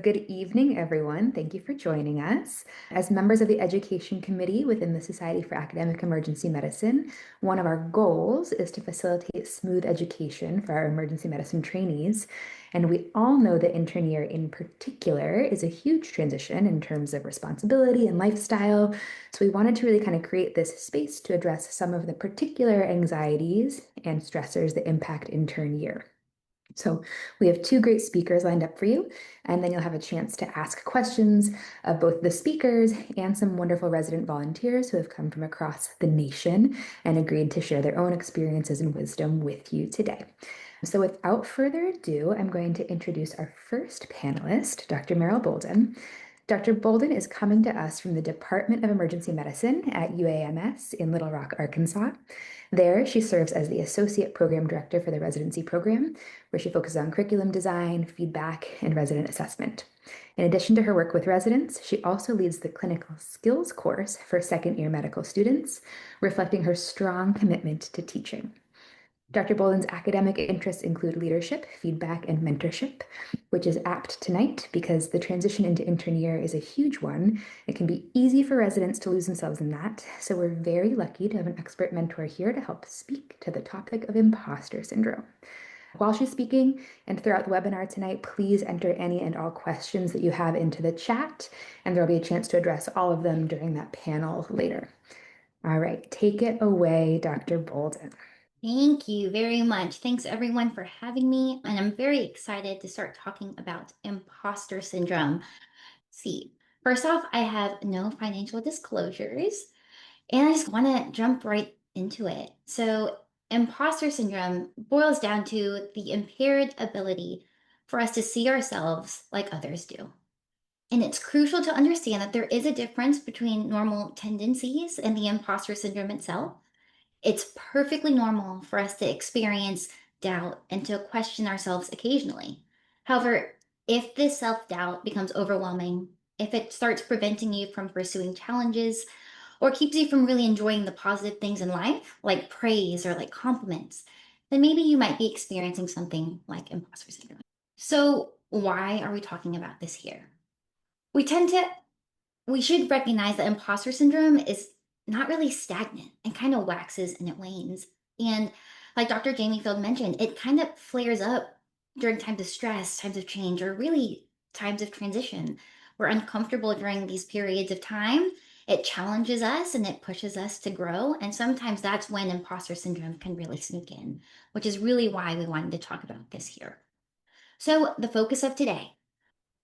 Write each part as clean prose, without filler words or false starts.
Good evening, everyone. Thank you for joining us. As members of the Education Committee within the Society for Academic Emergency Medicine, one of our goals is to facilitate smooth education for our emergency medicine trainees. And we all know that intern year in particular is a huge transition in terms of responsibility and lifestyle. So we wanted to really kind of create this space to address some of the particular anxieties and stressors that impact intern year. So we have two great speakers lined up for you, and then you'll have a chance to ask questions of both the speakers and some wonderful resident volunteers who have come from across the nation and agreed to share their own experiences and wisdom with you today. So without further ado, I'm going to introduce our first panelist, Dr. Meryl Bolden. Dr. Bolden is coming to us from the Department of Emergency Medicine at UAMS in Little Rock, Arkansas. There, she serves as the Associate Program Director for the Residency program, where she focuses on curriculum design, feedback, and resident assessment. In addition to her work with residents, she also leads the clinical skills course for second-year medical students, reflecting her strong commitment to teaching. Dr. Bolden's academic interests include leadership, feedback, and mentorship, which is apt tonight because the transition into intern year is a huge one. It can be easy for residents to lose themselves in that, so we're very lucky to have an expert mentor here to help speak to the topic of imposter syndrome. While she's speaking and throughout the webinar tonight, please enter any and all questions that you have into the chat, and there'll be a chance to address all of them during that panel later. All right, take it away, Dr. Bolden. Thank you very much. Thanks everyone for having me. And I'm very excited to start talking about imposter syndrome. See, first off, I have no financial disclosures, and I just want to jump right into it. So, imposter syndrome boils down to the impaired ability for us to see ourselves like others do. And it's crucial to understand that there is a difference between normal tendencies and the imposter syndrome itself. It's perfectly normal for us to experience doubt and to question ourselves occasionally. However, if this self doubt becomes overwhelming, if it starts preventing you from pursuing challenges or keeps you from really enjoying the positive things in life, like praise or like compliments, then maybe you might be experiencing something like imposter syndrome. So, why are we talking about this here? We tend to we should recognize that imposter syndrome is not really stagnant and kind of waxes and it wanes. And like Dr. Jamie Field mentioned, it kind of flares up during times of stress, times of change, or really times of transition. We're uncomfortable during these periods of time. It challenges us and it pushes us to grow. And sometimes that's when imposter syndrome can really sneak in, which is really why we wanted to talk about this here. So, the focus of today,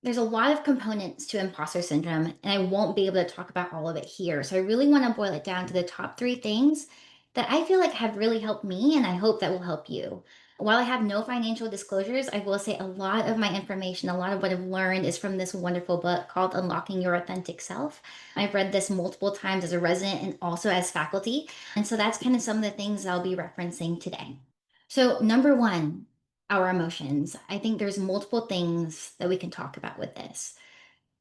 there's a lot of components to imposter syndrome, and I won't be able to talk about all of it here. So I really want to boil it down to the top three things that I feel like have really helped me, and I hope that will help you. While I have no financial disclosures, I will say a lot of my information, a lot of what I've learned is from this wonderful book called Unlocking Your Authentic Self. I've read this multiple times as a resident and also as faculty. And so that's kind of some of the things I'll be referencing today. So, number one, our emotions. I think there's multiple things that we can talk about with this.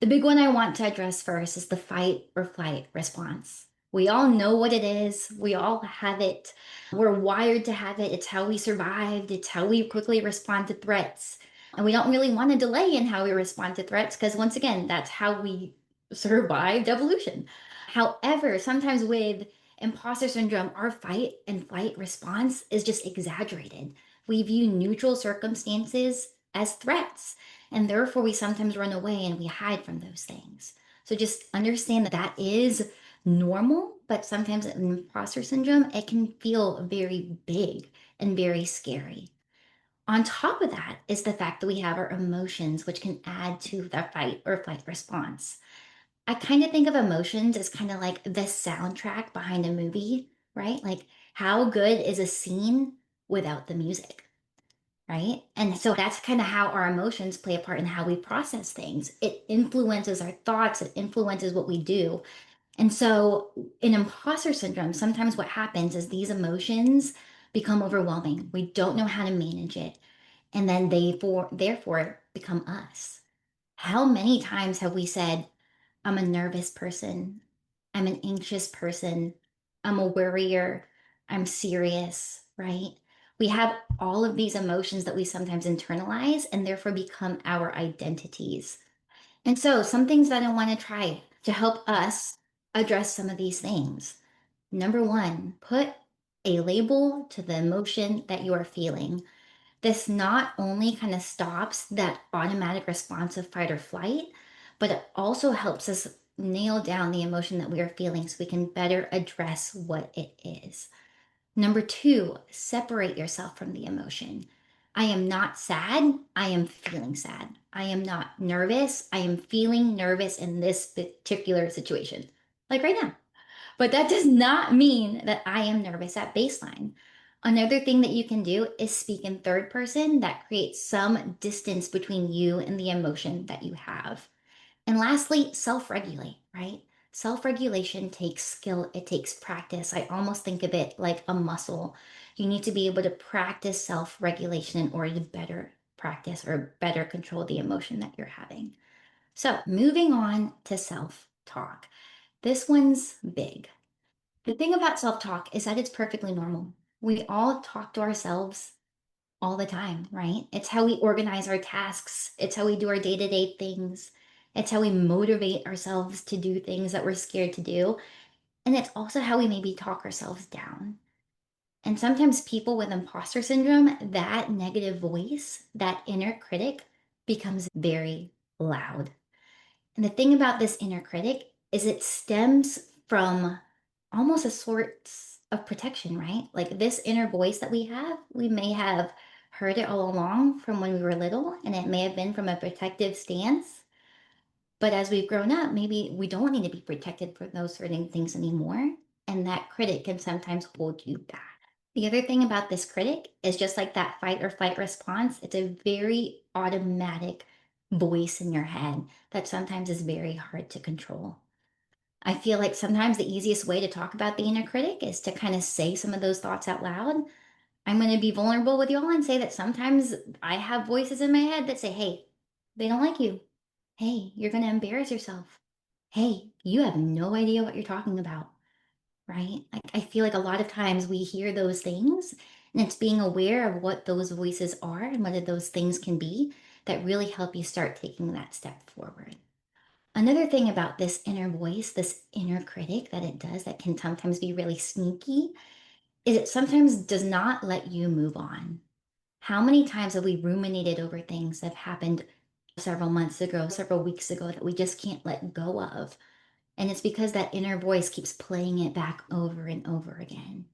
The big one I want to address first is the fight or flight response. We all know what it is. We all have it. We're wired to have it. It's how we survived. It's how we quickly respond to threats. And we don't really want to delay in how we respond to threats because, once again, that's how we survived evolution. However, sometimes with imposter syndrome, our fight and flight response is just exaggerated. We view neutral circumstances as threats, and therefore we sometimes run away and we hide from those things. So just understand that that is normal, but sometimes in imposter syndrome, it can feel very big and very scary. On top of that is the fact that we have our emotions, which can add to the fight or flight response. I kind of think of emotions as kind of like the soundtrack behind a movie, right? Like, how good is a scene without the music? Right. And so that's kind of how our emotions play a part in how we process things. It influences our thoughts, it influences what we do. And so in imposter syndrome, sometimes what happens is these emotions become overwhelming. We don't know how to manage it. And then therefore become us. How many times have we said, I'm a nervous person. I'm an anxious person. I'm a worrier. I'm serious, right? We have all of these emotions that we sometimes internalize and therefore become our identities. And so, some things that I want to try to help us address some of these things. Number one, put a label to the emotion that you are feeling. This not only kind of stops that automatic response of fight or flight, but it also helps us nail down the emotion that we are feeling so we can better address what it is. Number two, separate yourself from the emotion. I am not sad. I am feeling sad. I am not nervous. I am feeling nervous in this particular situation, like right now. But that does not mean that I am nervous at baseline. Another thing that you can do is speak in third person that creates some distance between you and the emotion that you have. And lastly, self regulate, right? Self regulation takes skill, it takes practice. I almost think of it like a muscle. You need to be able to practice self regulation in order to better practice or better control the emotion that you're having. So, moving on to self talk. This one's big. The thing about self talk is that it's perfectly normal. We all talk to ourselves all the time, right? It's how we organize our tasks, it's how we do our day to day things, it's how we motivate ourselves to do things that we're scared to do. And it's also how we maybe talk ourselves down. And sometimes people with imposter syndrome, that negative voice, that inner critic becomes very loud. And the thing about this inner critic is it stems from almost a sort of protection, right? Like this inner voice that we may have heard it all along from when we were little, and it may have been from a protective stance. But as we've grown up, maybe we don't need to be protected for those certain things anymore. And that critic can sometimes hold you back. The other thing about this critic is just like that fight or flight response, it's a very automatic voice in your head that sometimes is very hard to control. I feel like sometimes the easiest way to talk about the inner critic is to kind of say some of those thoughts out loud. I'm going to be vulnerable with y'all and say that sometimes I have voices in my head that say, hey, they don't like you. Hey, you're going to embarrass yourself. Hey, you have no idea what you're talking about, right? Like, I feel like a lot of times we hear those things, and it's being aware of what those voices are and what those things can be that really help you start taking that step forward. Another thing about this inner voice, this inner critic that it does that can sometimes be really sneaky, is it sometimes does not let you move on. How many times have we ruminated over things that have happened several months ago, several weeks ago that we just can't let go of? And it's because that inner voice keeps playing it back over and over again.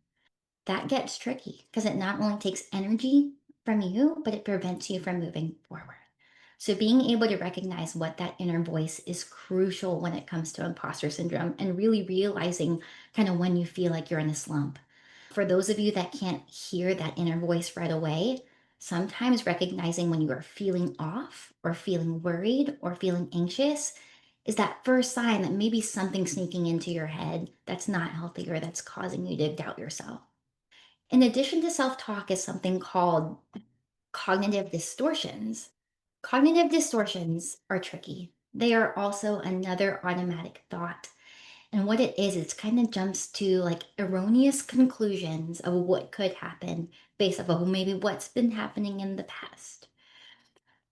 That gets tricky because it not only takes energy from you, but it prevents you from moving forward. So, being able to recognize what that inner voice is crucial when it comes to imposter syndrome and really realizing kind of when you feel like you're in a slump. For those of you that can't hear that inner voice right away, sometimes recognizing when you are feeling off or feeling worried or feeling anxious is that first sign that maybe something's sneaking into your head that's not healthy or that's causing you to doubt yourself. In addition to self talk, is something called cognitive distortions. Cognitive distortions are tricky. They are also another automatic thought. And what it is, it's kind of jumps to like erroneous conclusions of what could happen based off of maybe what's been happening in the past.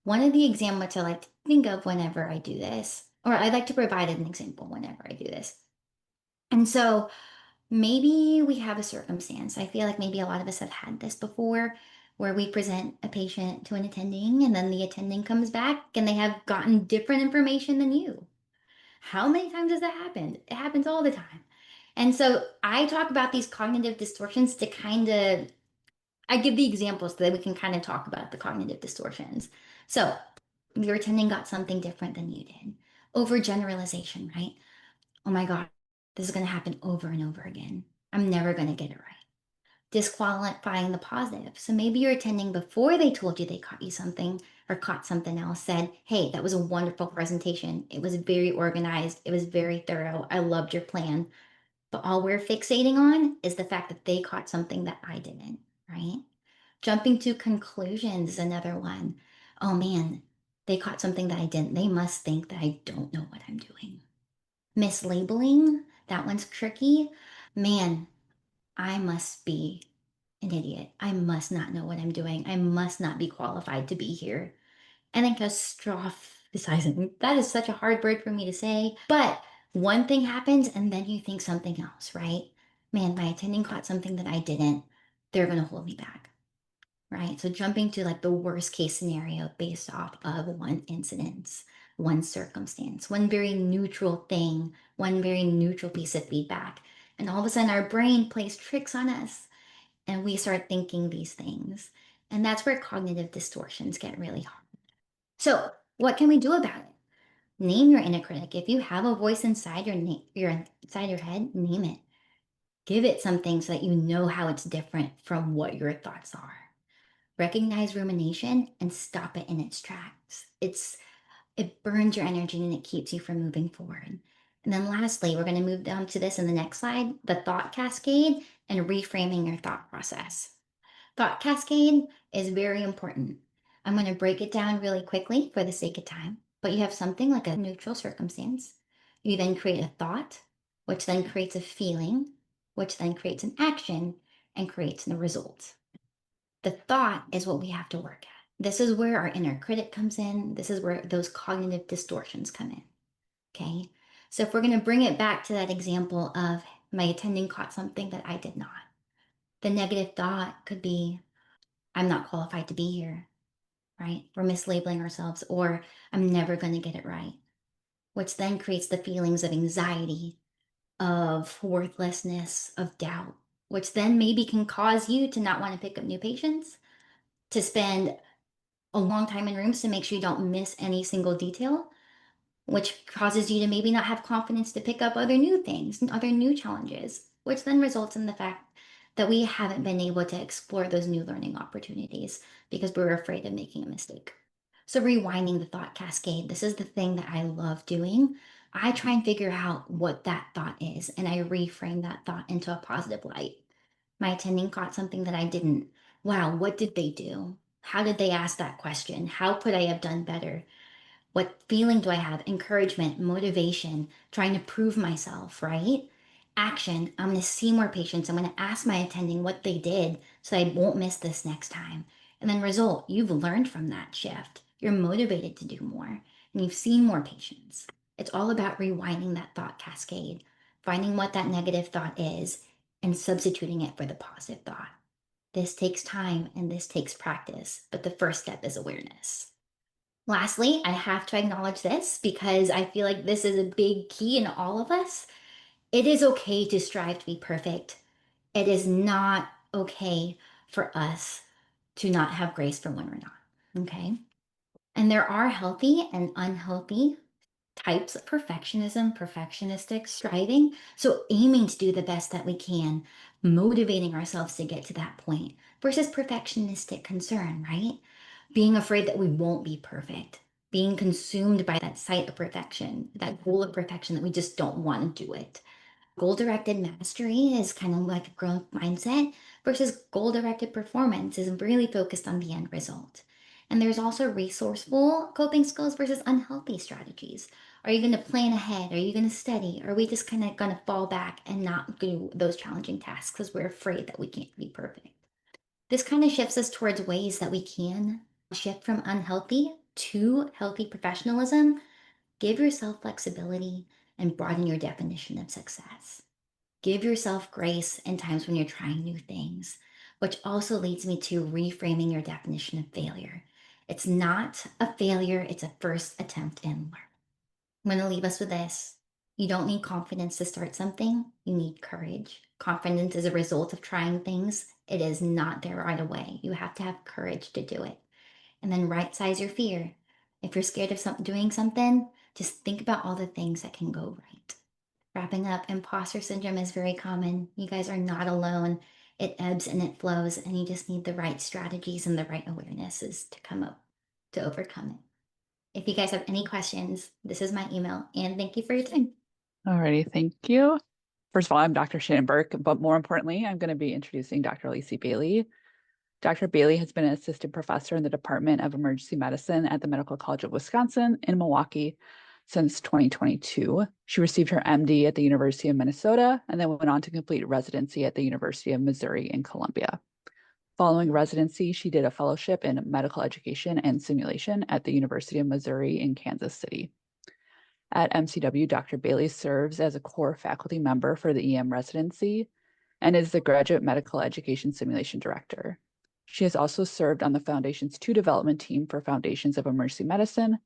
One of the examples I like to think of whenever I do this, or I like to provide an example whenever I do this. And so maybe we have a circumstance. I feel like maybe a lot of us have had this before where we present a patient to an attending and then the attending comes back and they have gotten different information than you. How many times has that happened? It happens all the time. And so I talk about these cognitive distortions to kind of, I give the examples so that we can kind of talk about the cognitive distortions. So your attending got something different than you did. Overgeneralization, right? Oh my God, this is going to happen over and over again. I'm never going to get it right. Disqualifying the positive. So maybe you're attending before they told you they caught you something or caught something else, said, hey, that was a wonderful presentation. It was very organized. It was very thorough. I loved your plan. But all we're fixating on is the fact that they caught something that I didn't, right? Jumping to conclusions is another one. Oh man, they caught something that I didn't. They must think that I don't know what I'm doing. Mislabeling, that one's tricky. Man, I must be an idiot. I must not know what I'm doing. I must not be qualified to be here. And then catastrophic. decising. That is such a hard word for me to say. But one thing happens and then you think something else, right? Man, my attending caught something that I didn't. They're going to hold me back, right? So jumping to like the worst case scenario based off of one incident, one circumstance, one very neutral thing, one very neutral piece of feedback. And all of a sudden our brain plays tricks on us and we start thinking these things. And that's where cognitive distortions get really hard. So, what can we do about it? Name your inner critic. If you have a voice inside your inside your head, name it. Give it something so that you know how it's different from what your thoughts are. Recognize rumination and stop it in its tracks. It burns your energy and it keeps you from moving forward. And then lastly, we're going to move down to this in the next slide, the thought cascade and reframing your thought process. Thought cascade is very important. I'm going to break it down really quickly for the sake of time, but you have something like a neutral circumstance. You then create a thought, which then creates a feeling, which then creates an action and creates a result. The thought is what we have to work at. This is where our inner critic comes in. This is where those cognitive distortions come in. Okay. So if we're going to bring it back to that example of my attending caught something that I did not, the negative thought could be, I'm not qualified to be here, right? We're mislabeling ourselves, or I'm never going to get it right, which then creates the feelings of anxiety, of worthlessness, of doubt, which then maybe can cause you to not want to pick up new patients, to spend a long time in rooms to make sure you don't miss any single detail, which causes you to maybe not have confidence to pick up other new things and other new challenges, which then results in the fact that we haven't been able to explore those new learning opportunities because we're afraid of making a mistake. So, rewinding the thought cascade, this is the thing that I love doing. I try and figure out what that thought is, and I reframe that thought into a positive light. My attending caught something that I didn't. Wow, what did they do? How did they ask that question? How could I have done better? What feeling do I have? Encouragement, motivation, trying to prove myself, right? Action. I'm going to see more patients. I'm going to ask my attending what they did so I won't miss this next time. And then result, you've learned from that shift. You're motivated to do more and you've seen more patients. It's all about rewinding that thought cascade, finding what that negative thought is and substituting it for the positive thought. This takes time and this takes practice, but the first step is awareness. Lastly, I have to acknowledge this because I feel like this is a big key in all of us. It is okay to strive to be perfect. It is not okay for us to not have grace for when we're not. Okay. And there are healthy and unhealthy types of perfectionism, perfectionistic striving. So aiming to do the best that we can, motivating ourselves to get to that point versus perfectionistic concern, right? Being afraid that we won't be perfect, being consumed by that sight of perfection, that goal of perfection that we just don't want to do it. Goal directed mastery is kind of like a growth mindset versus goal directed performance is really focused on the end result. And there's also resourceful coping skills versus unhealthy strategies. Are you going to plan ahead? Are you going to study? Are we just kind of going to fall back and not do those challenging tasks because we're afraid that we can't be perfect? This kind of shifts us towards ways that we can shift from unhealthy to healthy professionalism. Give yourself flexibility and broaden your definition of success. Give yourself grace in times when you're trying new things, which also leads me to reframing your definition of failure. It's not a failure, it's a first attempt in learn. I'm going to leave us with this. You don't need confidence to start something, you need courage. Confidence is a result of trying things, it is not there right away. You have to have courage to do it. And then right size your fear. If you're scared of doing something, just think about all the things that can go right. Wrapping up, imposter syndrome is very common. You guys are not alone. It ebbs and it flows, and you just need the right strategies and the right awarenesses to come up to overcome it. If you guys have any questions, this is my email, and thank you for your time. Alrighty, thank you. First of all, I'm Dr. Shannon Burke, but more importantly, I'm going to be introducing Dr. Lacey Bailey. Dr. Bailey has been an assistant professor in the Department of Emergency Medicine at the Medical College of Wisconsin in Milwaukee since 2022. She received her MD at the University of Minnesota and then went on to complete residency at the University of Missouri in Columbia. Following residency, she did a fellowship in medical education and simulation at the University of Missouri in Kansas City. At MCW, Dr. Bailey serves as a core faculty member for the EM residency and is the Graduate Medical Education Simulation Director. She has also served on the Foundation's 2 development team for Foundations of Emergency Medicine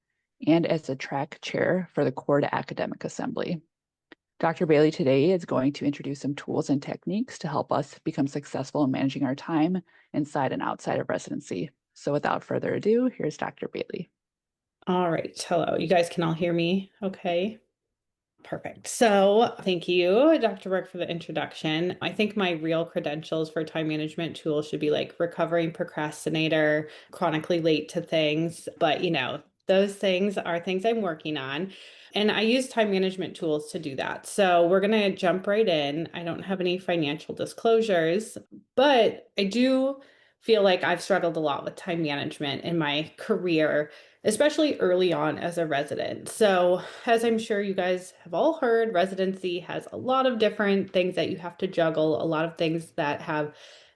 and as a track chair for the Core to Academic Assembly. Dr. Bailey today is going to introduce some tools and techniques to help us become successful in managing our time inside and outside of residency. So without further ado, here's Dr. Bailey. All right. Hello. You guys can all hear me okay? Perfect. So thank you, Dr. Burke, for the introduction. I think my real credentials for time management tools should be like recovering procrastinator, chronically late to things. But, those things are things I'm working on. And I use time management tools to do that. So we're going to jump right in. I don't have any financial disclosures, but I do feel like I've struggled a lot with time management in my career, especially early on as a resident. So, as I'm sure you guys have all heard, residency has a lot of different things that you have to juggle, a lot of things that have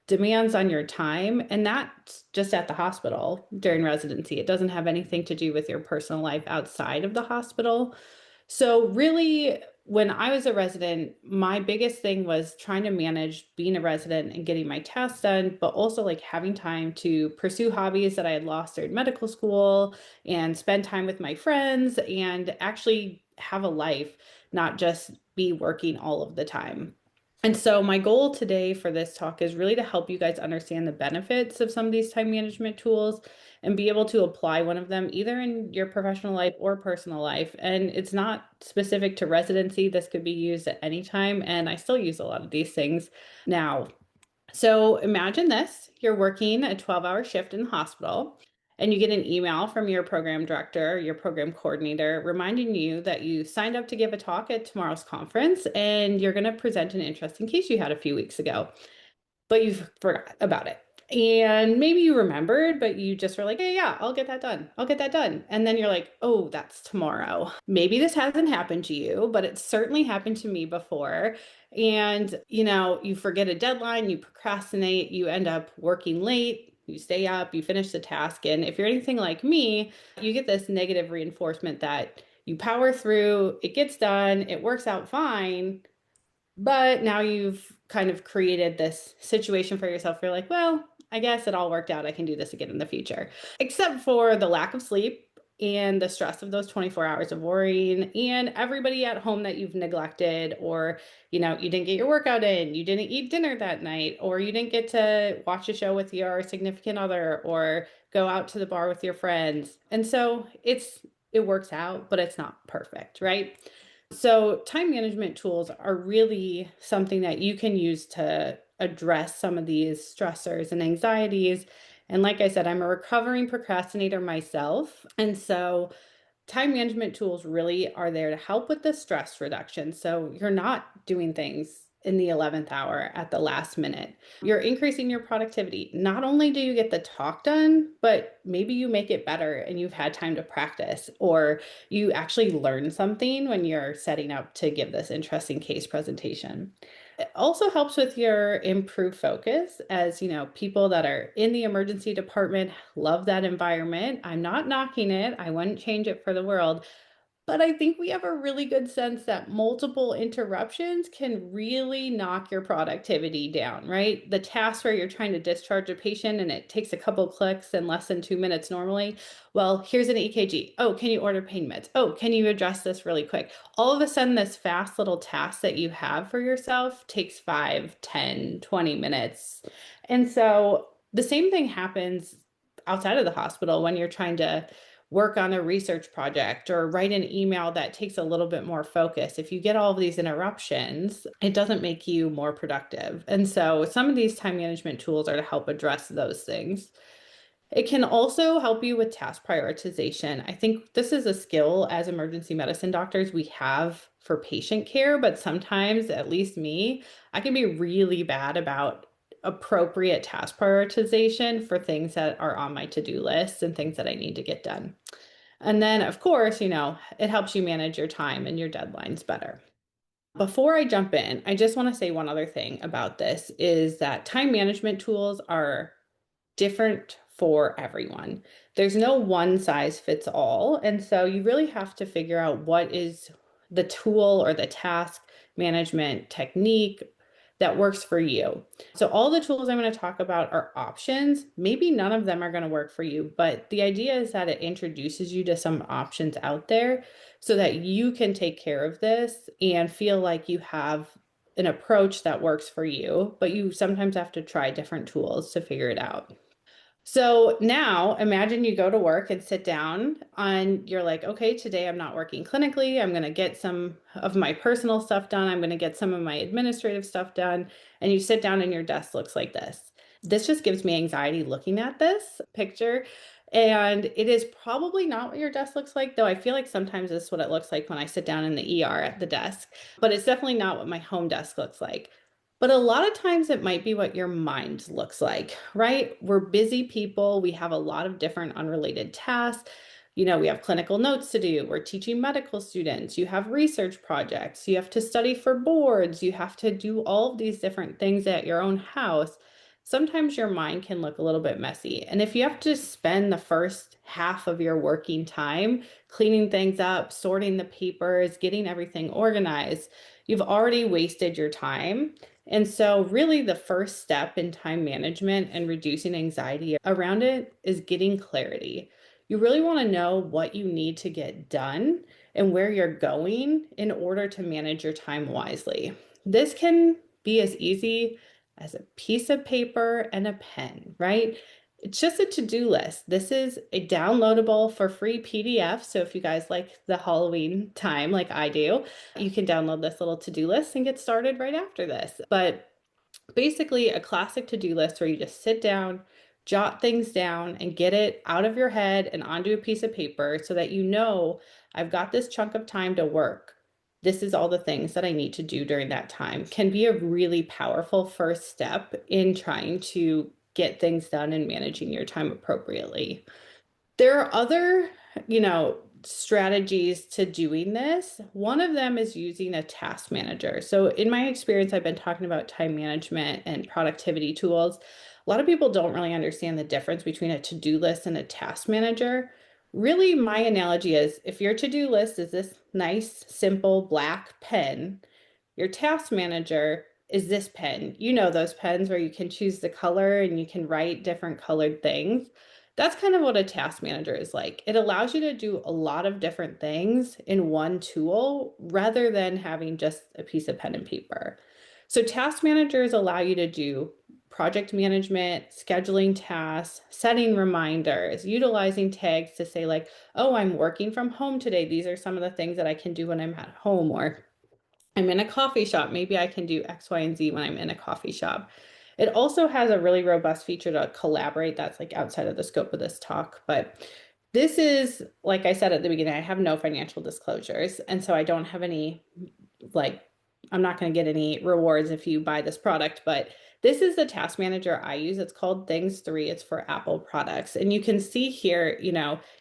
demands on your time, and that's just at the hospital during residency. It doesn't have anything to do with your personal life outside of the hospital. So, really, when I was a resident, my biggest thing was trying to manage being a resident and getting my tasks done, but also like having time to pursue hobbies that I had lost during medical school and spend time with my friends and actually have a life, not just be working all of the time. And so, my goal today for this talk is really to help you guys understand the benefits of some of these time management tools and be able to apply one of them either in your professional life or personal life. And it's not specific to residency, this could be used at any time. And I still use a lot of these things now. So, imagine this: you're working a 12-hour shift in the hospital. And you get an email from your program director, your program coordinator, reminding you that you signed up to give a talk at tomorrow's conference and you're going to present an interesting case you had a few weeks ago, but you forgot about it. And maybe you remembered, but you just were like, hey, yeah, I'll get that done. I'll get that done. And then you're like, oh, that's tomorrow. Maybe this hasn't happened to you, but it certainly happened to me before. And, you forget a deadline, you procrastinate, you end up working late, you stay up, you finish the task. And if you're anything like me, you get this negative reinforcement that you power through, it gets done, it works out fine. But now you've kind of created this situation for yourself. You're like, well, I guess it all worked out. I can do this again in the future. Except for the lack of sleep and the stress of those 24 hours of worrying and everybody at home that you've neglected, or, you didn't get your workout in, you didn't eat dinner that night, or you didn't get to watch a show with your significant other or go out to the bar with your friends. And so it works out, but it's not perfect, right? So, time management tools are really something that you can use to address some of these stressors and anxieties. And like I said, I'm a recovering procrastinator myself. And so, time management tools really are there to help with the stress reduction. So, you're not doing things in the 11th hour at the last minute. You're increasing your productivity. Not only do you get the talk done, but maybe you make it better and you've had time to practice, or you actually learn something when you're setting up to give this interesting case presentation. It also helps with your improved focus, as people that are in the emergency department love that environment. I'm not knocking it. I wouldn't change it for the world. But I think we have a really good sense that multiple interruptions can really knock your productivity down, right? The task where you're trying to discharge a patient and it takes a couple clicks in less than 2 minutes normally. Well, here's an EKG. Oh, can you order pain meds? Oh, can you address this really quick? All of a sudden, this fast little task that you have for yourself takes 5, 10, 20 minutes. And so the same thing happens outside of the hospital when you're trying to work on a research project or write an email that takes a little bit more focus. If you get all of these interruptions, it doesn't make you more productive. And so some of these time management tools are to help address those things. It can also help you with task prioritization. I think this is a skill as emergency medicine doctors we have for patient care, but sometimes, at least me, I can be really bad about appropriate task prioritization for things that are on my to-do list and things that I need to get done. And then, of course, it helps you manage your time and your deadlines better. Before I jump in, I just want to say one other thing about this is that time management tools are different for everyone. There's no one size fits all. And so you really have to figure out what is the tool or the task management technique that works for you. So all the tools I'm going to talk about are options. Maybe none of them are going to work for you, but the idea is that it introduces you to some options out there so that you can take care of this and feel like you have an approach that works for you, but you sometimes have to try different tools to figure it out. So now imagine you go to work and sit down and you're like, okay, today I'm not working clinically. I'm going to get some of my personal stuff done. I'm going to get some of my administrative stuff done. And you sit down and your desk looks like this. This just gives me anxiety looking at this picture. And it is probably not what your desk looks like, though I feel like sometimes this is what it looks like when I sit down in the ER at the desk, but it's definitely not what my home desk looks like. But a lot of times it might be what your mind looks like, right? We're busy people. We have a lot of different unrelated tasks. We have clinical notes to do. We're teaching medical students. You have research projects. You have to study for boards. You have to do all of these different things at your own house. Sometimes your mind can look a little bit messy. And if you have to spend the first half of your working time cleaning things up, sorting the papers, getting everything organized, you've already wasted your time. And so, really, the first step in time management and reducing anxiety around it is getting clarity. You really want to know what you need to get done and where you're going in order to manage your time wisely. This can be as easy as a piece of paper and a pen, right? It's just a to-do list. This is a downloadable for free PDF. So if you guys like the Halloween time like I do, you can download this little to-do list and get started right after this. But basically a classic to-do list where you just sit down, jot things down, and get it out of your head and onto a piece of paper so that I've got this chunk of time to work. This is all the things that I need to do during that time can be a really powerful first step in trying to get things done and managing your time appropriately. There are other, strategies to doing this. One of them is using a task manager. So in my experience, I've been talking about time management and productivity tools. A lot of people don't really understand the difference between a to-do list and a task manager. Really, my analogy is if your to-do list is this nice, simple black pen, your task manager is this pen. You know those pens where you can choose the color and you can write different colored things. That's kind of what a task manager is like. It allows you to do a lot of different things in one tool rather than having just a piece of pen and paper. So task managers allow you to do project management, scheduling tasks, setting reminders, utilizing tags to say like, oh, I'm working from home today. These are some of the things that I can do when I'm at home, or I'm in a coffee shop. Maybe I can do X, Y, and Z when I'm in a coffee shop. It also has a really robust feature to collaborate. That's like outside of the scope of this talk. But this is, like I said at the beginning, I have no financial disclosures. And so I don't have any, like, I'm not going to get any rewards if you buy this product. But this is the task manager I use. It's called Things 3. It's for Apple products. And you can see here,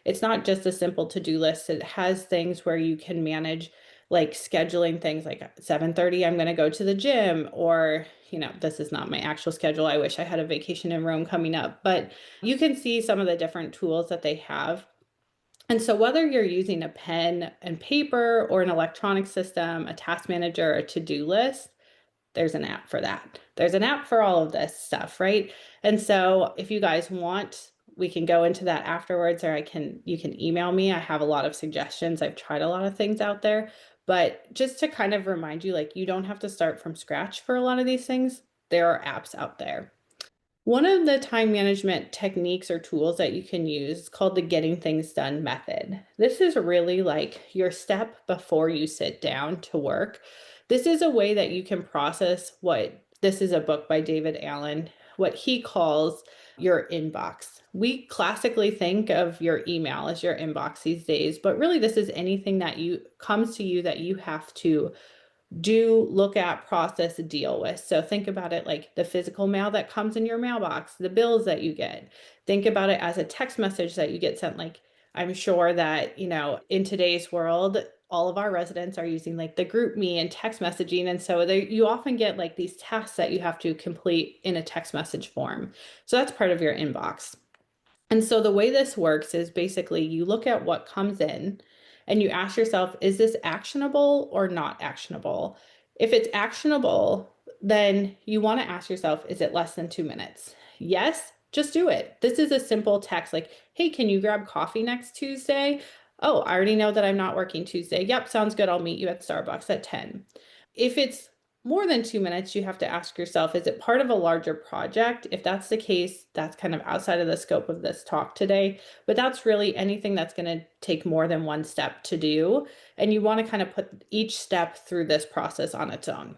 it's not just a simple to-do list. It has things where you can manage like scheduling things like 7:30, I'm going to go to the gym, or, this is not my actual schedule. I wish I had a vacation in Rome coming up, but you can see some of the different tools that they have. And so whether you're using a pen and paper or an electronic system, a task manager, a to-do list, there's an app for that. There's an app for all of this stuff, right? And so if you guys want, we can go into that afterwards, or you can email me. I have a lot of suggestions. I've tried a lot of things out there, but just to kind of remind you, like, you don't have to start from scratch for a lot of these things. There are apps out there. One of the time management techniques or tools that you can use is called the getting things done method. This is really like your step before you sit down to work. This is a way that you can process this is a book by David Allen, what he calls your inbox. We classically think of your email as your inbox these days, but really this is anything that comes to you that you have to look at, process, deal with. So think about it like the physical mail that comes in your mailbox, the bills that you get. Think about it as a text message that you get sent. Like, I'm sure that, in today's world, all of our residents are using like the group me and text messaging. And so you often get like these tasks that you have to complete in a text message form. So that's part of your inbox. And so the way this works is basically you look at what comes in and you ask yourself, is this actionable or not actionable? If it's actionable, then you want to ask yourself, is it less than 2 minutes? Yes, just do it. This is a simple text like, hey, can you grab coffee next Tuesday? Oh, I already know that I'm not working Tuesday. Yep, sounds good. I'll meet you at Starbucks at 10. If it's more than 2 minutes, you have to ask yourself, is it part of a larger project? If that's the case, that's kind of outside of the scope of this talk today, but that's really anything that's going to take more than one step to do. And you want to kind of put each step through this process on its own.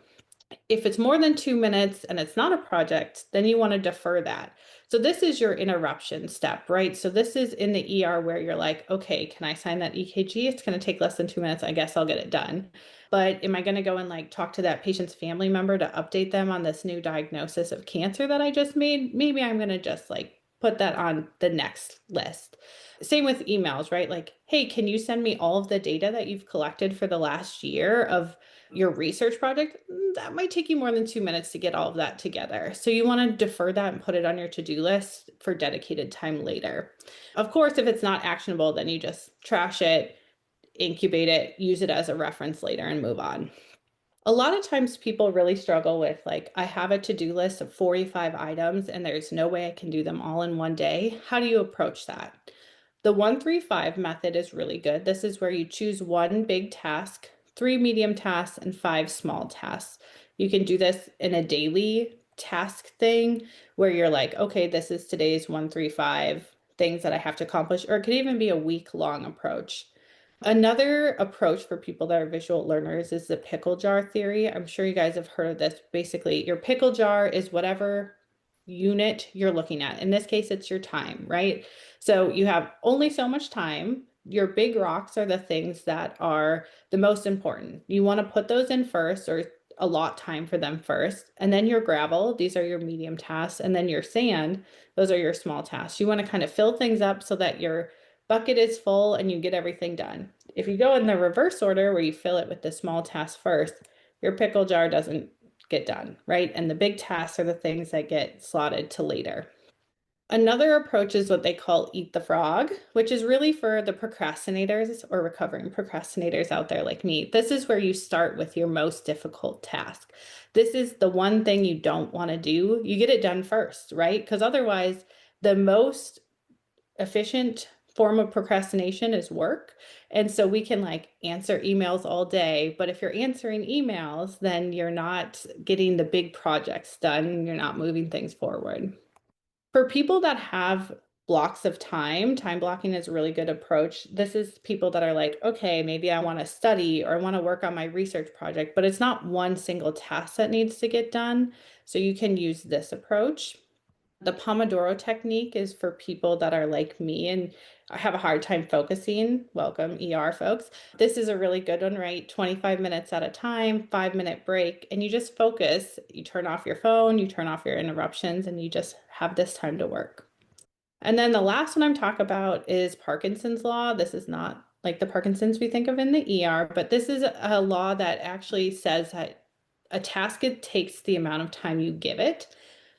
If it's more than 2 minutes and it's not a project, then you want to defer that. So this is your interruption step, right? So this is in the ER where you're like, okay, can I sign that EKG? It's going to take less than 2 minutes. I guess I'll get it done. But am I going to go and like talk to that patient's family member to update them on this new diagnosis of cancer that I just made? Maybe I'm going to just like put that on the next list. Same with emails, right? Like, hey, can you send me all of the data that you've collected for the last year of your research project? That might take you more than 2 minutes to get all of that together. So you want to defer that and put it on your to-do list for dedicated time later. Of course, if it's not actionable, then you just trash it, incubate it, use it as a reference later and move on. A lot of times people really struggle with like, I have a to-do list of 45 items and there's no way I can do them all in one day. How do you approach that? The 1-3-5 method is really good. This is where you choose one big task, 3 medium tasks, and 5 small tasks. You can do this in a daily task thing where you're like, okay, this is today's 1-3-5 things that I have to accomplish, or it could even be a week-long approach. Another approach for people that are visual learners is the pickle jar theory. I'm sure you guys have heard of this. Basically, your pickle jar is whatever unit you're looking at. In this case, it's your time, right? So you have only so much time. Your big rocks are the things that are the most important. You want to put those in first or allot time for them first. And then your gravel, these are your medium tasks. And then your sand, those are your small tasks. You want to kind of fill things up so that your bucket is full and you get everything done. If you go in the reverse order where you fill it with the small tasks first, your pickle jar doesn't get done, right? And the big tasks are the things that get slotted to later. Another approach is what they call eat the frog, which is really for the procrastinators or recovering procrastinators out there like me. This is where you start with your most difficult task. This is the one thing you don't want to do. You get it done first, right? Because otherwise, the most efficient form of procrastination is work. And so we can like answer emails all day, but if you're answering emails, then you're not getting the big projects done. You're not moving things forward. For people that have blocks of time blocking is a really good approach. This is people that are like, okay, maybe I want to study or I want to work on my research project, but it's not one single task that needs to get done. So you can use this approach. The Pomodoro technique is for people that are like me and have a hard time focusing. Welcome, ER folks. This is a really good one, right? 25 minutes at a time, 5-minute break, and you just focus. You turn off your phone, you turn off your interruptions, and you just have this time to work. And then the last one I'm talking about is Parkinson's law. This is not like the Parkinson's we think of in the ER, but this is a law that actually says that a task, it takes the amount of time you give it.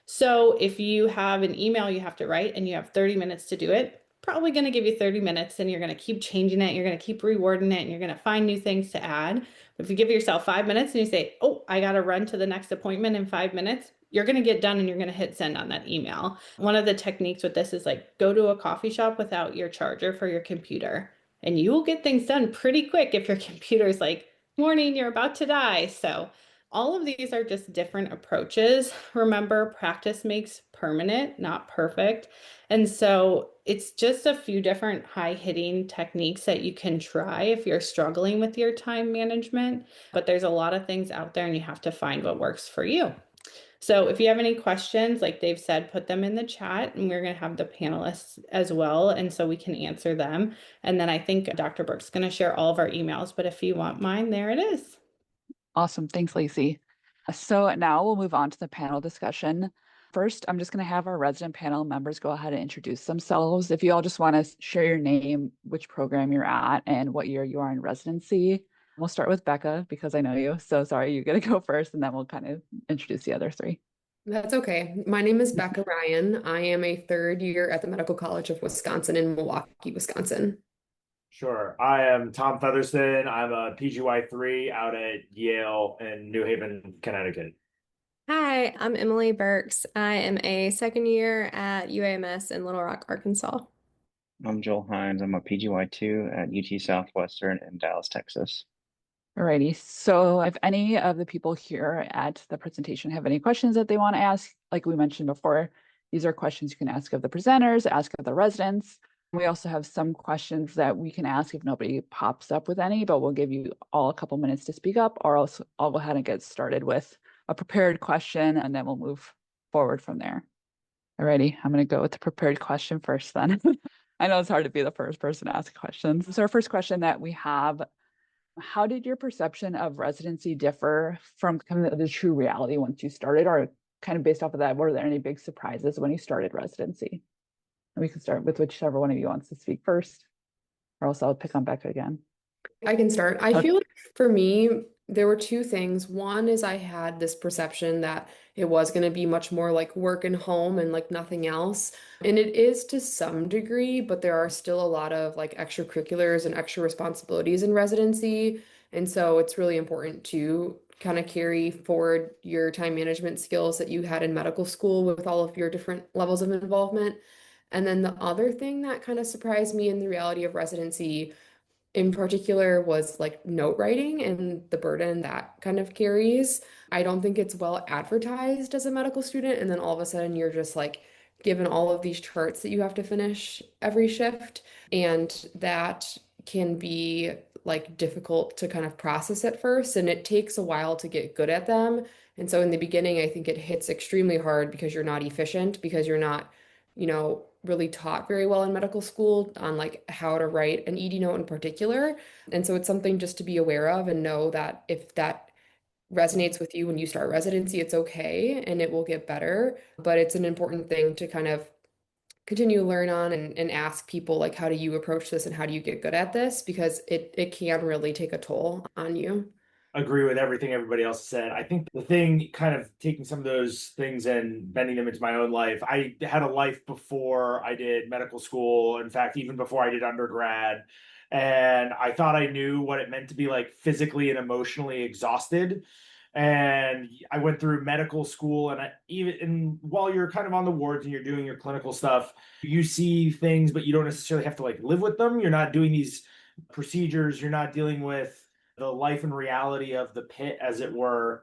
So if you have an email you have to write and you have 30 minutes to do it, probably going to give you 30 minutes and you're going to keep changing it. You're going to keep rewording it and you're going to find new things to add. If you give yourself 5 minutes and you say, oh, I got to run to the next appointment in 5 minutes, you're going to get done and you're going to hit send on that email. One of the techniques with this is like go to a coffee shop without your charger for your computer and you will get things done pretty quick if your computer is like, morning, you're about to die. So all of these are just different approaches. Remember, practice makes permanent, not perfect. And so it's just a few different high-hitting techniques that you can try if you're struggling with your time management. But there's a lot of things out there and you have to find what works for you. So if you have any questions, like Dave said, put them in the chat and we're going to have the panelists as well. And so we can answer them. And then I think Dr. Burke's going to share all of our emails, but if you want mine, there it is. Awesome. Thanks, Lacey. So now we'll move on to the panel discussion. First, I'm just going to have our resident panel members go ahead and introduce themselves. If you all just want to share your name, which program you're at, and what year you are in residency. We'll start with Becca because I know you. So sorry, you get to go first, and then we'll kind of introduce the other three. That's okay. My name is Becca Ryan. I am a third year at the Medical College of Wisconsin in Milwaukee, Wisconsin. Sure. I am Tom Featherston. I'm a PGY3 out at Yale in New Haven, Connecticut. Hi, I'm Emily Burks. I am a second year at UAMS in Little Rock, Arkansas. I'm Joel Hines. I'm a PGY2 at UT Southwestern in Dallas, Texas. Alrighty. So if any of the people here at the presentation have any questions that they want to ask, like we mentioned before, these are questions you can ask of the presenters, ask of the residents. We also have some questions that we can ask if nobody pops up with any, but we'll give you all a couple minutes to speak up, or else I'll go ahead and get started with a prepared question, and then we'll move forward from there. Alrighty, I'm going to go with the prepared question first then. I know it's hard to be the first person to ask questions. So our first question that we have, how did your perception of residency differ from kind of the true reality once you started, or kind of based off of that, were there any big surprises when you started residency? And we can start with whichever one of you wants to speak first, or else I'll pick on Becca again. I can start. I Okay. feel like for me, there were two things. One is I had this perception that it was going to be much more like work and home and like nothing else. And it is to some degree, but there are still a lot of like extracurriculars and extra responsibilities in residency. And so it's really important to kind of carry forward your time management skills that you had in medical school with all of your different levels of involvement. And then the other thing that kind of surprised me in the reality of residency in particular was like note writing and the burden that kind of carries. I don't think it's well advertised as a medical student. And then all of a sudden you're just like given all of these charts that you have to finish every shift. And that can be like difficult to kind of process at first. And it takes a while to get good at them. And so in the beginning, I think it hits extremely hard because you're not efficient, because you're not, really taught very well in medical school on like how to write an ED note in particular. And so it's something just to be aware of and know that if that resonates with you when you start residency, it's okay and it will get better. But it's an important thing to kind of continue to learn on and ask people like, how do you approach this and how do you get good at this? Because it can really take a toll on you. Agree with everything everybody else said. I think the thing, kind of taking some of those things and bending them into my own life, I had a life before I did medical school. In fact, even before I did undergrad. And I thought I knew what it meant to be like physically and emotionally exhausted. And I went through medical school, and while you're kind of on the wards and you're doing your clinical stuff, you see things, but you don't necessarily have to like live with them. You're not doing these procedures, you're not dealing with the life and reality of the pit, as it were.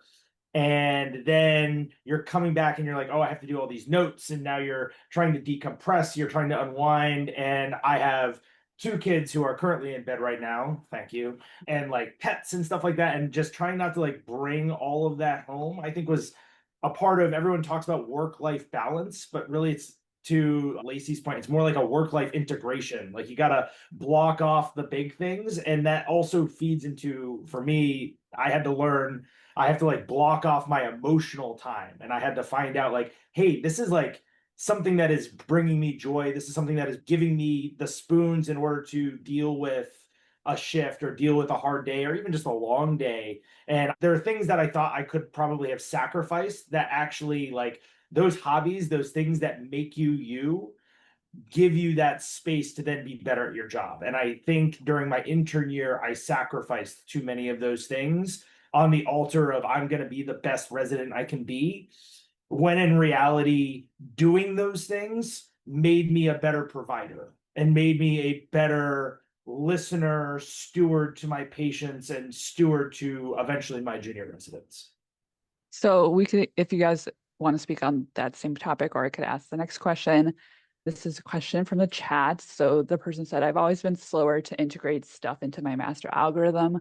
And then you're coming back and you're like, oh, I have to do all these notes. And now you're trying to decompress, you're trying to unwind. And I have two kids who are currently in bed right now. Thank you. And like pets and stuff like that. And just trying not to like bring all of that home, I think was a part of, everyone talks about work-life balance, but really it's, to Lacey's point, it's more like a work-life integration. Like you got to block off the big things. And that also feeds into, for me, I had to learn, I have to like block off my emotional time. And I had to find out like, hey, this is like something that is bringing me joy. This is something that is giving me the spoons in order to deal with a shift or deal with a hard day or even just a long day. And there are things that I thought I could probably have sacrificed that actually, like, those hobbies, those things that make you give you that space to then be better at your job. And I think during my intern year, I sacrificed too many of those things on the altar of I'm going to be the best resident I can be, when in reality, doing those things made me a better provider and made me a better listener, steward to my patients, and steward to eventually my junior residents. So we could, if you guys want to speak on that same topic, or I could ask the next question. This is a question from the chat. So the person said, I've always been slower to integrate stuff into my master algorithm.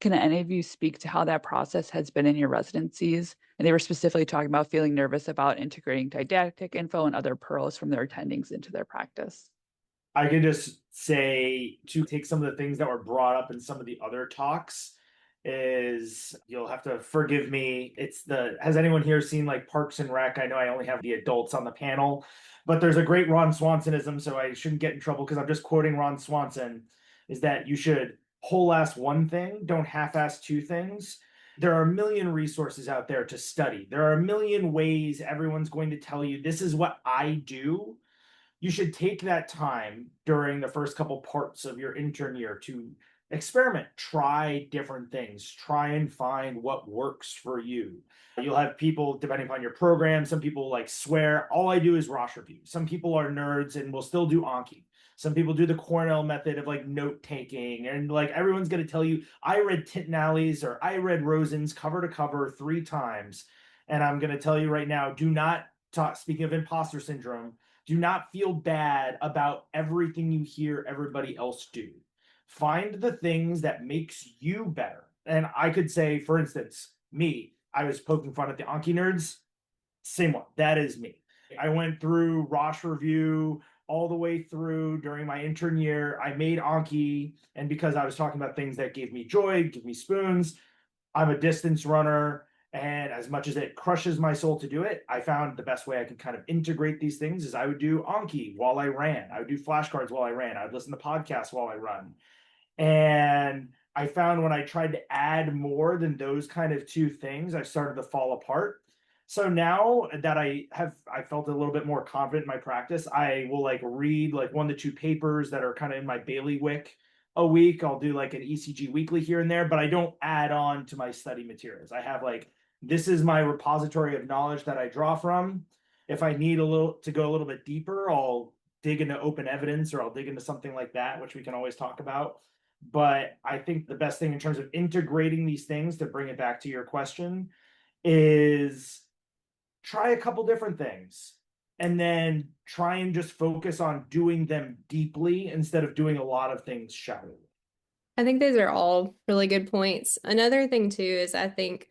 Can any of you speak to how that process has been in your residencies? And they were specifically talking about feeling nervous about integrating didactic info and other pearls from their attendings into their practice. I can just say, to take some of the things that were brought up in some of the other talks, is, you'll have to forgive me. Has anyone here seen like Parks and Rec? I know I only have the adults on the panel, but there's a great Ron Swansonism, so I shouldn't get in trouble because I'm just quoting Ron Swanson, is that you should whole ass one thing, don't half ass two things. There are a million resources out there to study. There are a million ways everyone's going to tell you this is what I do. You should take that time during the first couple parts of your intern year to experiment, try different things, try and find what works for you. You'll have people, depending upon your program, some people like swear, all I do is Rosh review. Some people are nerds and will still do Anki. Some people do the Cornell method of like note taking, and like everyone's going to tell you, I read Tintinalli's or I read Rosen's cover to cover 3 times. And I'm going to tell you right now, do not talk, speaking of imposter syndrome, do not feel bad about everything you hear everybody else do. Find the things that makes you better. And I could say, for instance, me, I was poking fun at the Anki nerds. Same one. That is me. I went through Rosh review all the way through during my intern year. I made Anki, and because I was talking about things that gave me joy, give me spoons, I'm a distance runner. And as much as it crushes my soul to do it, I found the best way I could kind of integrate these things is I would do Anki while I ran. I would do flashcards while I ran. I would listen to podcasts while I run. And I found when I tried to add more than those kind of two things, I started to fall apart. So now that I felt a little bit more confident in my practice, I will like read like 1 to 2 papers that are kind of in my bailiwick a week. I'll do like an ECG weekly here and there, but I don't add on to my study materials. I have like, this is my repository of knowledge that I draw from. If I need to go a little bit deeper, I'll dig into open evidence or I'll dig into something like that, which we can always talk about. But I think the best thing in terms of integrating these things, to bring it back to your question, is try a couple different things and then try and just focus on doing them deeply instead of doing a lot of things shallowly. I think those are all really good points. Another thing too is I think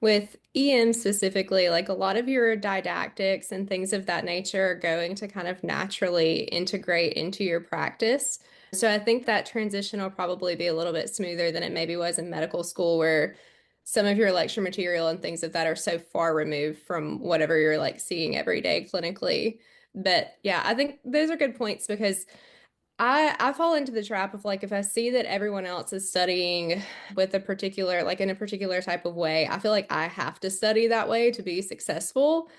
with EM specifically, like a lot of your didactics and things of that nature are going to kind of naturally integrate into your practice. So I think that transition will probably be a little bit smoother than it maybe was in medical school, where some of your lecture material and things of that are so far removed from whatever you're like seeing every day clinically. But yeah, I think those are good points because I fall into the trap of like if I see that everyone else is studying with a particular like in a particular type of way, I feel like I have to study that way to be successful.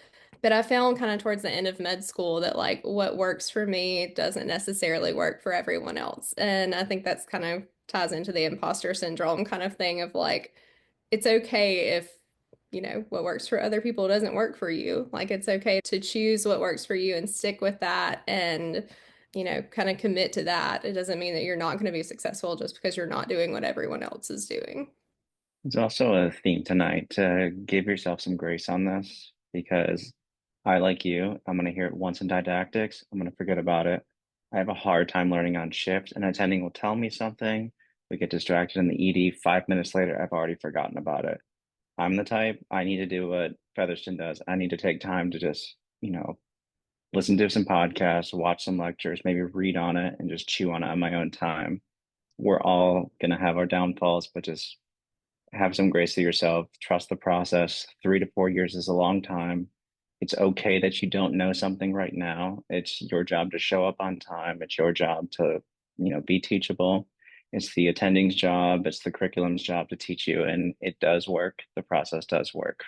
But I found kind of towards the end of med school that like what works for me doesn't necessarily work for everyone else. And I think that's kind of ties into the imposter syndrome kind of thing of like it's okay if what works for other people doesn't work for you. Like it's okay to choose what works for you and stick with that and kind of commit to that. It doesn't mean that you're not going to be successful just because you're not doing what everyone else is doing. It's also a theme tonight to give yourself some grace on this because I, like you, I'm going to hear it once in didactics. I'm going to forget about it. I have a hard time learning on shift, and attending will tell me something. We get distracted in the ED. 5 minutes later, I've already forgotten about it. I'm the type, I need to do what Featherston does. I need to take time to just, listen to some podcasts, watch some lectures, maybe read on it and just chew on it on my own time. We're all going to have our downfalls, but just have some grace to yourself, trust the process. 3 to 4 years is a long time. It's okay that you don't know something right now. It's your job to show up on time. It's your job to, be teachable. It's the attending's job. It's the curriculum's job to teach you. And it does work. The process does work.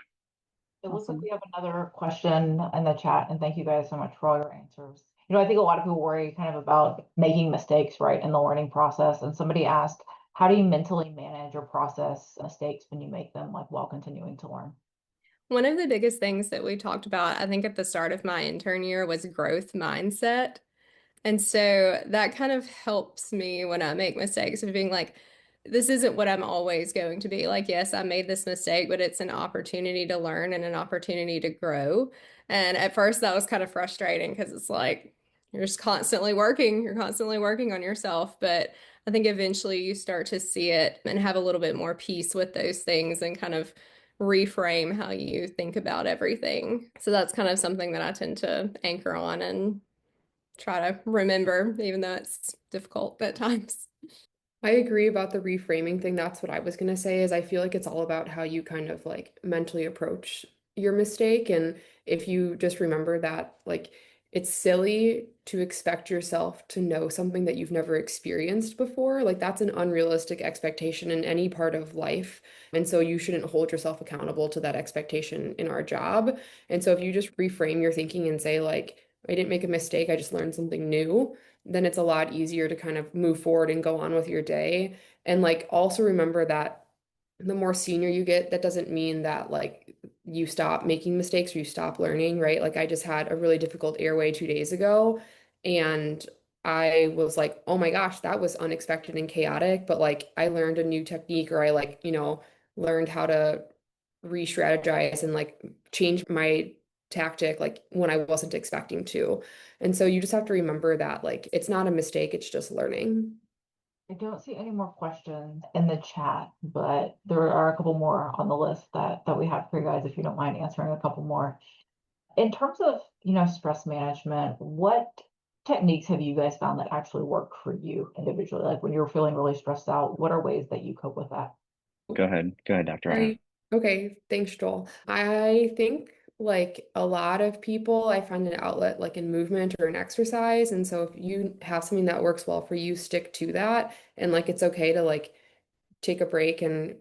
It looks like we have another question in the chat, and thank you guys so much for all your answers. I think a lot of people worry kind of about making mistakes, right, in the learning process. And somebody asked, how do you mentally manage or process mistakes when you make them, like while continuing to learn? One of the biggest things that we talked about, I think at the start of my intern year, was growth mindset. And so that kind of helps me when I make mistakes of being like, this isn't what I'm always going to be. Like, yes, I made this mistake, but it's an opportunity to learn and an opportunity to grow. And at first that was kind of frustrating because it's like you're constantly working on yourself. But I think eventually you start to see it and have a little bit more peace with those things and kind of reframe how you think about everything. So that's kind of something that I tend to anchor on and try to remember, even though it's difficult at times. I agree about the reframing thing. That's what I was going to say is I feel like it's all about how you kind of like mentally approach your mistake. And if you just remember that like it's silly to expect yourself to know something that you've never experienced before, like that's an unrealistic expectation in any part of life. And so you shouldn't hold yourself accountable to that expectation in our job. And so if you just reframe your thinking and say like, I didn't make a mistake, I just learned something new, then it's a lot easier to kind of move forward and go on with your day. And like also remember that the more senior you get, that doesn't mean that like you stop making mistakes or you stop learning, right? Like I just had a really difficult airway 2 days ago and I was like, oh my gosh, that was unexpected and chaotic. But like I learned a new technique or I like, learned how to re-strategize and like change my tactic like when I wasn't expecting to. And so you just have to remember that like it's not a mistake, it's just learning. I don't see any more questions in the chat, but there are a couple more on the list that we have for you guys if you don't mind answering a couple more. In terms of, stress management, what techniques have you guys found that actually work for you individually? Like when you're feeling really stressed out, what are ways that you cope with that? Go ahead. Go ahead, Dr. Ryan. Okay, thanks, Joel. I think like a lot of people, I find an outlet like in movement or in exercise. And so if you have something that works well for you, stick to that. And like it's okay to like take a break and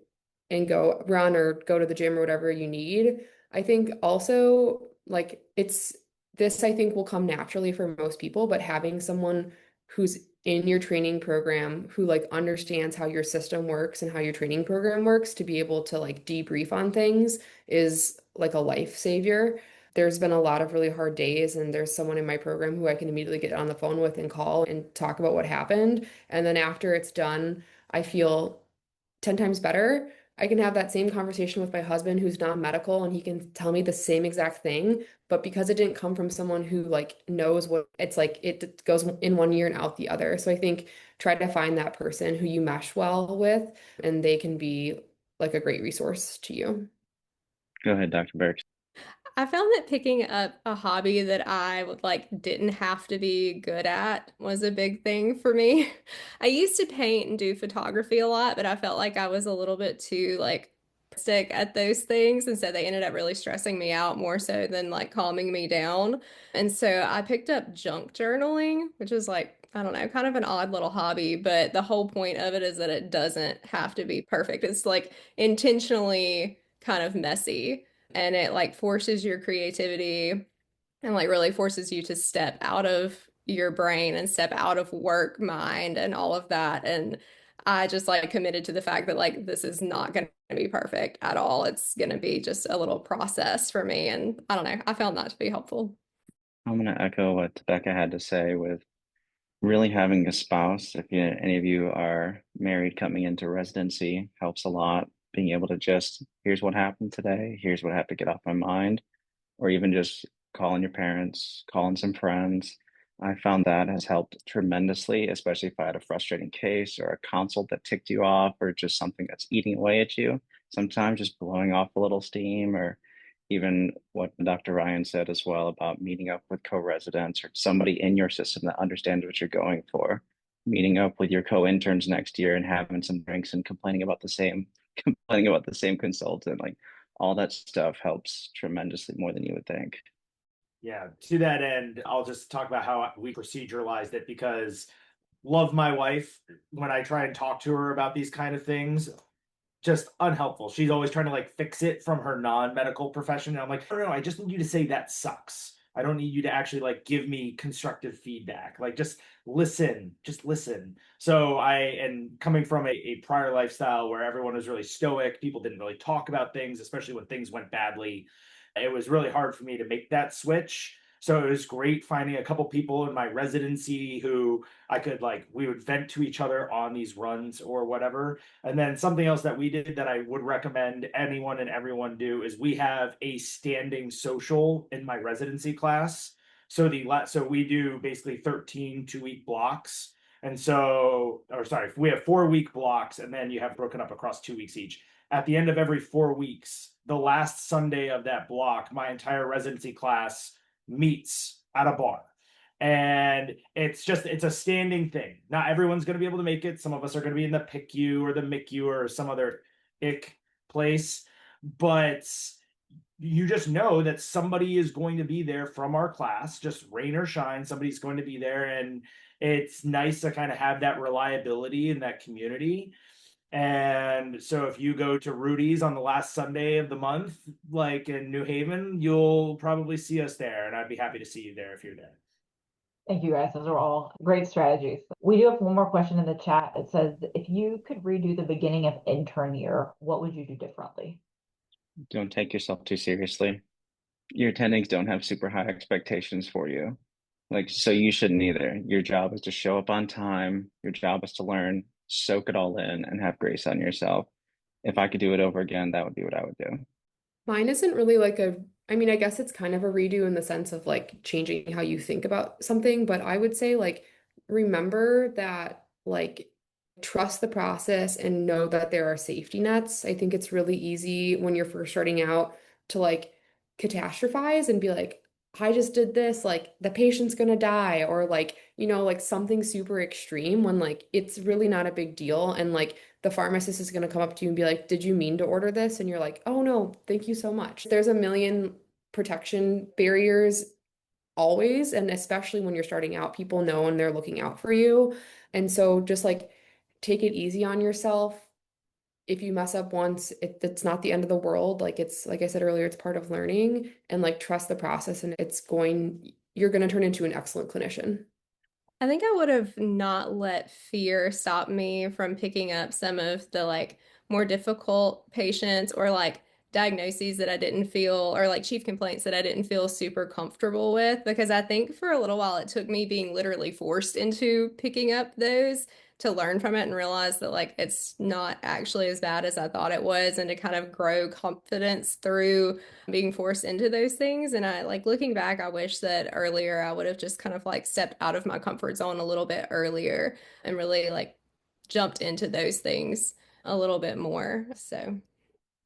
go run or go to the gym or whatever you need. I think also like it's this I think will come naturally for most people, but having someone who's in your training program who like understands how your system works and how your training program works to be able to like debrief on things is like a life savior. There's been a lot of really hard days, and there's someone in my program who I can immediately get on the phone with and call and talk about what happened. And then after it's done, I feel 10 times better. I can have that same conversation with my husband who's non-medical and he can tell me the same exact thing, but because it didn't come from someone who like knows what it's like, it goes in one ear and out the other. So I think try to find that person who you mesh well with and they can be like a great resource to you. Go ahead, Dr. Burks. I found that picking up a hobby that I would like didn't have to be good at was a big thing for me. I used to paint and do photography a lot, but I felt like I was a little bit too like stick at those things, and so they ended up really stressing me out more so than like calming me down. And so I picked up junk journaling, which is like, I don't know, kind of an odd little hobby, but the whole point of it is that it doesn't have to be perfect. It's like intentionally kind of messy, and it like forces your creativity and like really forces you to step out of your brain and step out of work mind and all of that. And I just like committed to the fact that like this is not going to be perfect at all. It's going to be just a little process for me. And I don't know, I found that to be helpful. I'm going to echo what Becca had to say with really having a spouse. If any of you are married coming into residency, helps a lot. Being able to just, here's what happened today, here's what I have to get off my mind, or even just calling your parents, calling some friends. I found that has helped tremendously, especially if I had a frustrating case or a consult that ticked you off or just something that's eating away at you. Sometimes just blowing off a little steam, or even what Dr. Ryan said as well about meeting up with co-residents or somebody in your system that understands what you're going for. Meeting up with your co-interns next year and having some drinks and complaining about the same consultant. Like all that stuff helps tremendously more than you would think. Yeah, to that end, I'll just talk about how we proceduralized it because love my wife when I try and talk to her about these kind of things, just unhelpful. She's always trying to like fix it from her non-medical profession. And I'm like, no, I just need you to say that sucks. I don't need you to actually like give me constructive feedback. Like just listen. So and coming from a prior lifestyle where everyone was really stoic, people didn't really talk about things, especially when things went badly. It was really hard for me to make that switch. So it was great finding a couple people in my residency who I could like, we would vent to each other on these runs or whatever. And then something else that we did that I would recommend anyone and everyone do is we have a standing social in my residency class. So we do basically 13 2-week blocks. And so, or sorry, we have 4-week blocks and then you have broken up across 2 weeks each. At the end of every 4 weeks, the last Sunday of that block, my entire residency class meets at a bar. And it's a standing thing. Not everyone's going to be able to make it. Some of us are going to be in the PICU or the MICU or some other ick place, but you just know that somebody is going to be there from our class, just rain or shine, somebody's going to be there. And it's nice to kind of have that reliability in that community. And so if you go to Rudy's on the last Sunday of the month, like in New Haven, you'll probably see us there. And I'd be happy to see you there if you're there. Thank you guys. Those are all great strategies. We do have one more question in the chat. It says, if you could redo the beginning of intern year, what would you do differently? Don't take yourself too seriously. Your attendings don't have super high expectations for you. Like, so you shouldn't either. Your job is to show up on time. Your job is to learn, soak it all in, and have grace on yourself. If I could do it over again, that would be what I would do. Mine isn't really like I mean, I guess it's kind of a redo in the sense of like changing how you think about something, but I would say like remember that like trust the process and know that there are safety nets. I think it's really easy when you're first starting out to like catastrophize and be like, I just did this, like the patient's gonna die, or like, like something super extreme when like it's really not a big deal. And like the pharmacist is gonna come up to you and be like, did you mean to order this? And you're like, oh no, thank you so much. There's a million protection barriers always, and especially when you're starting out, people know and they're looking out for you. And so just like take it easy on yourself. If you mess up once, it's not the end of the world. Like it's like I said earlier, it's part of learning, and like trust the process, and you're going to turn into an excellent clinician. I think I would have not let fear stop me from picking up some of the like more difficult patients or like diagnoses that I didn't feel or like chief complaints that I didn't feel super comfortable with, because I think for a little while it took me being literally forced into picking up those to learn from it and realize that like it's not actually as bad as I thought it was, and to kind of grow confidence through being forced into those things. And I like looking back, I wish that earlier I would have just kind of like stepped out of my comfort zone a little bit earlier and really like jumped into those things a little bit more. So,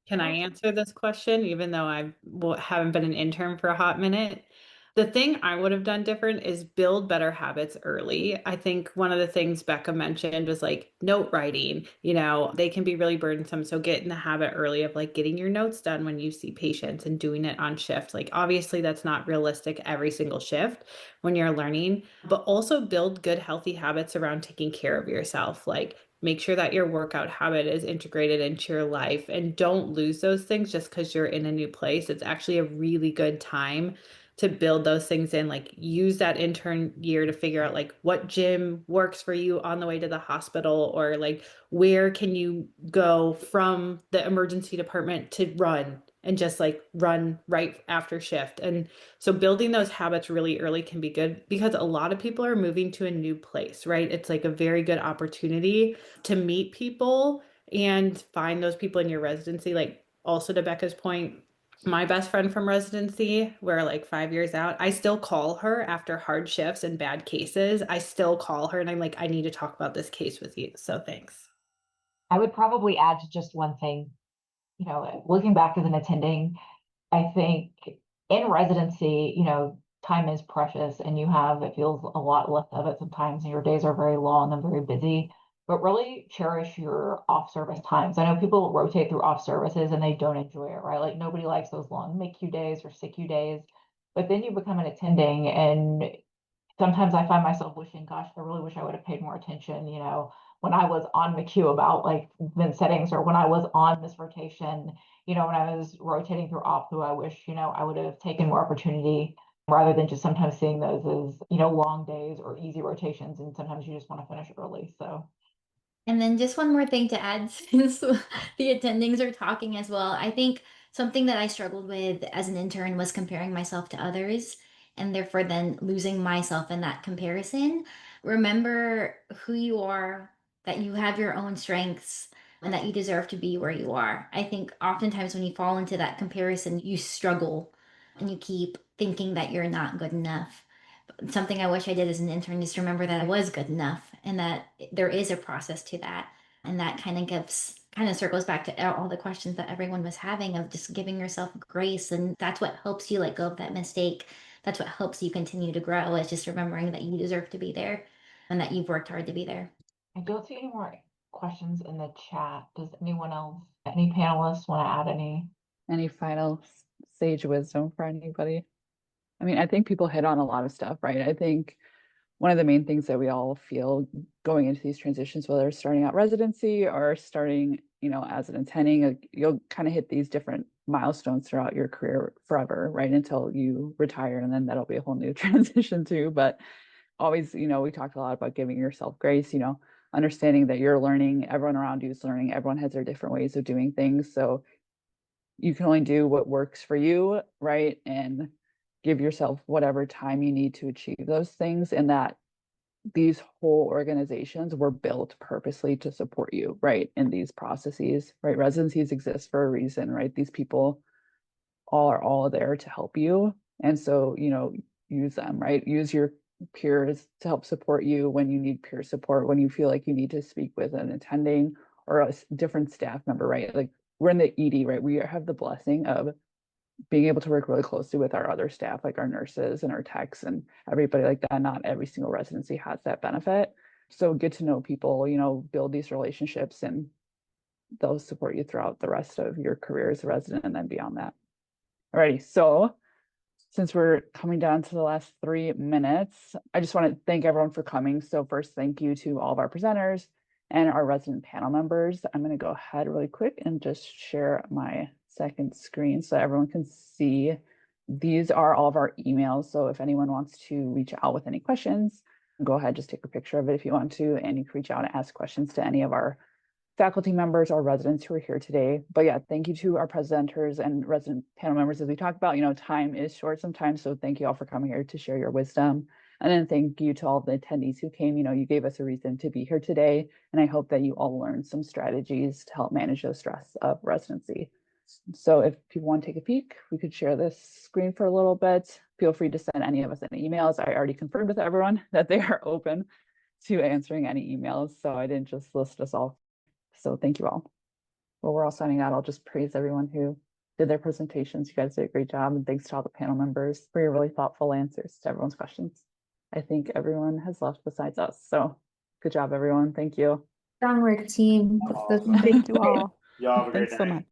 Can I answer this question, even though haven't been an intern for a hot minute? The thing I would have done different is build better habits early. I think one of the things Becca mentioned was like note writing. They can be really burdensome. So get in the habit early of like getting your notes done when you see patients and doing it on shift. Like, obviously, that's not realistic every single shift when you're learning, but also build good, healthy habits around taking care of yourself. Like, make sure that your workout habit is integrated into your life, and don't lose those things just because you're in a new place. It's actually a really good time to build those things in. Like, use that intern year to figure out like what gym works for you on the way to the hospital, or like where can you go from the emergency department to run, and just like run right after shift. And so building those habits really early can be good, because a lot of people are moving to a new place, right? It's like a very good opportunity to meet people and find those people in your residency. Like, also to Becca's point, my best friend from residency, we're like 5 years out. I still call her after hard shifts and bad cases. I still call her and I'm like, I need to talk about this case with you. So thanks. I would probably add to just one thing, looking back as an attending, I think in residency, time is precious and it feels a lot less of it sometimes, and your days are very long and very busy. But really cherish your off service times. I know people rotate through off services and they don't enjoy it, right? Like nobody likes those long MICU days or SICU days. But then you become an attending, and sometimes I find myself wishing, gosh, I really wish I would have paid more attention, when I was on McHugh about like vent settings, or when I was on this rotation, when I was rotating through OPTHU, I wish, I would have taken more opportunity rather than just sometimes seeing those as, long days or easy rotations. And sometimes you just want to finish early. So And then just one more thing to add, since the attendings are talking as well. I think something that I struggled with as an intern was comparing myself to others, and therefore then losing myself in that comparison. Remember who you are, that you have your own strengths, and that you deserve to be where you are. I think oftentimes when you fall into that comparison, you struggle and you keep thinking that you're not good enough. Something I wish I did as an intern is to remember that I was good enough and that there is a process to that. And that kind of circles back to all the questions that everyone was having, of just giving yourself grace. And that's what helps you let go of that mistake, that's what helps you continue to grow, is just remembering that you deserve to be there and that you've worked hard to be there. I don't see any more questions in the chat. Does anyone else, any panelists want to add Any final sage wisdom for anybody? I mean, I think people hit on a lot of stuff, right? I think one of the main things that we all feel going into these transitions, whether it's starting out residency or starting, as an attending, you'll kind of hit these different milestones throughout your career forever, right? Until you retire, and then that'll be a whole new transition too. But always, we talked a lot about giving yourself grace, understanding that you're learning, everyone around you is learning, everyone has their different ways of doing things. So you can only do what works for you, right? And give yourself whatever time you need to achieve those things. And that these whole organizations were built purposely to support you, right? In these processes, right? Residencies exist for a reason, right? These people are all there to help you. And so, use them, right? Use your peers to help support you when you need peer support, when you feel like you need to speak with an attending or a different staff member, right? Like we're in the ED, right? We have the blessing of being able to work really closely with our other staff, like our nurses and our techs and everybody like that. Not every single residency has that benefit. So get to know people, build these relationships, and they'll support you throughout the rest of your career as a resident and then beyond that. Alrighty, so since we're coming down to the last 3 minutes, I just want to thank everyone for coming. So first, thank you to all of our presenters and our resident panel members. I'm going to go ahead really quick and just share my second screen so everyone can see. These are all of our emails. So if anyone wants to reach out with any questions, go ahead, just take a picture of it if you want to, and you can reach out and ask questions to any of our faculty members or residents who are here today. But yeah, thank you to our presenters and resident panel members. As we talked about, time is short sometimes. So thank you all for coming here to share your wisdom. And then thank you to all the attendees who came. You gave us a reason to be here today. And I hope that you all learned some strategies to help manage the stress of residency. So if people want to take a peek, we could share this screen for a little bit. Feel free to send any of us any emails. I already confirmed with everyone that they are open to answering any emails. So I didn't just list us all. So thank you all. Well, we're all signing out. I'll just praise everyone who did their presentations. You guys did a great job. And thanks to all the panel members for your really thoughtful answers to everyone's questions. I think everyone has left besides us. So good job, everyone. Thank you. Strong work, team. Awesome. Thank you all. Y'all have a great Thanks so night. much.